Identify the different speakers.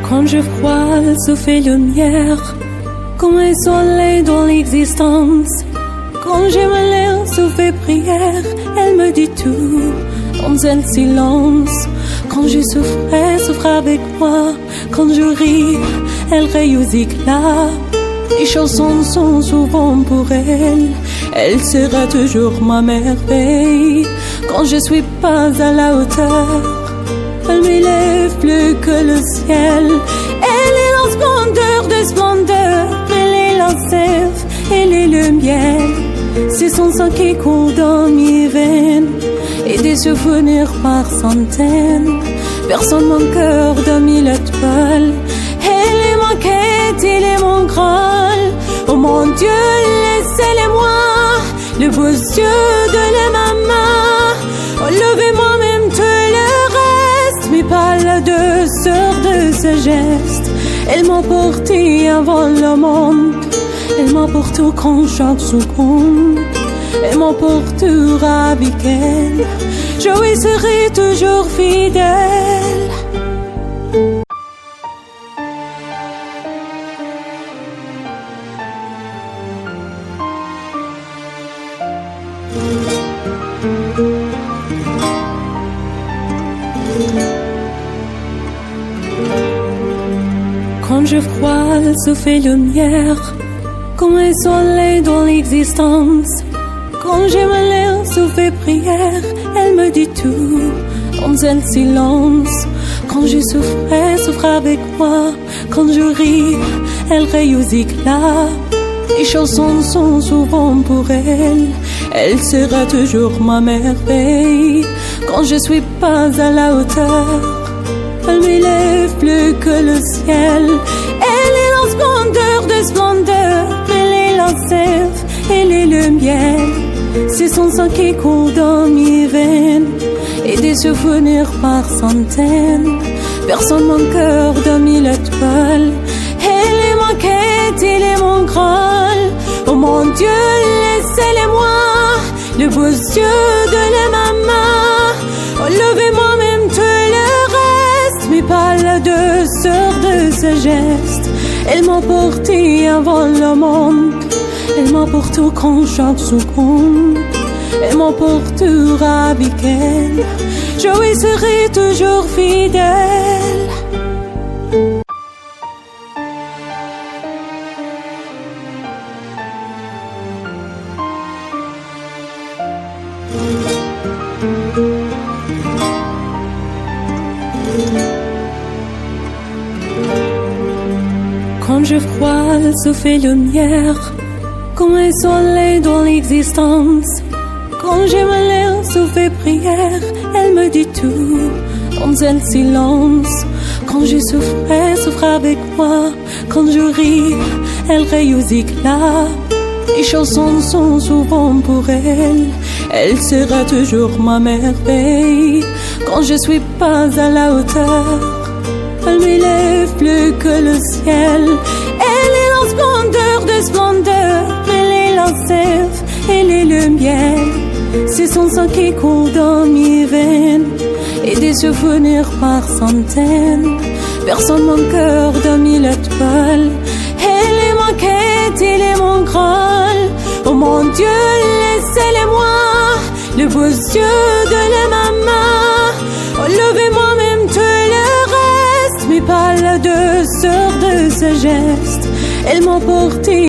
Speaker 1: Quand je froide, se fait lumière, comme un soleil dans l'existence. Quand je me lève, se fait prière, elle me dit tout dans un silence. Quand je souffre avec moi. Quand je ris, elle rit aux éclats. Les chansons sont souvent pour elle. Elle sera toujours ma merveille. Quand je suis pas à la hauteur, elle m'élève plus que le ciel. Elle est la splendeur de splendeur. Elle est la sève, elle est le miel. C'est son sang qui coule dans mes veines. Et des souvenirs par centaines. Personne mon cœur de mille étoiles. Elle est ma quête, elle est mon graal. Oh mon Dieu, laissez-les-moi, le beau yeux de la maman. Oh, levez-moi même tout le reste, mais pas la douceur de ce geste. Elle m'a porté avant le monde. Elle m'apporte quand chaque seconde. Elle m'emportera avec elle. Je lui serai toujours fidèle. Quand je froide, se fait lumière, comme un soleil dans l'existence. Quand je me lève, se fait prière, elle me dit tout dans un silence. Quand je souffre avec moi. Quand je ris, elle rit aux éclats. Les chansons sont souvent pour elle. Elle sera toujours ma merveille. Quand je suis pas à la hauteur, elle m'élève plus que le ciel. Elle est la splendeur de splendeur. Elle est la sève, elle est le miel. C'est son sang qui coule dans mes veines. Et des souvenirs par centaines. Personne mon cœur de mille étoiles. Elle est ma quête, elle est mon graal. Oh mon Dieu, laissez-les-moi, le beau yeux de la maman. Oh, levez-moi même tout le reste, mais pas la douceur de ce geste. Elle m'a porté avant le monde. Elle m'apporte quand chaque seconde. Elle m'emportera avec elle. Je lui serai toujours fidèle. Quand je froide, se fait lumière, comme un soleil dans l'existence. Quand je me lève, se fait prière, elle me dit tout dans un silence. Quand je souffre avec moi. Quand je ris, elle rit aux éclats. Les chansons sont souvent pour elle. Elle sera toujours ma merveille. Quand je suis pas à la hauteur, elle m'élève plus que le ciel. Elle est la splendeur de splendeur. Elle est la sève, elle est le miel. C'est son sang qui coule dans mes veines. Et des souvenirs par centaines. Personne mon cœur de mille étoiles. Elle est ma quête, elle est mon graal. Oh mon Dieu, laissez-les-moi, le beau yeux de la maman. Oh, levez-moi même tout le reste, mais pas la douceur de ce geste. Elle m'a porté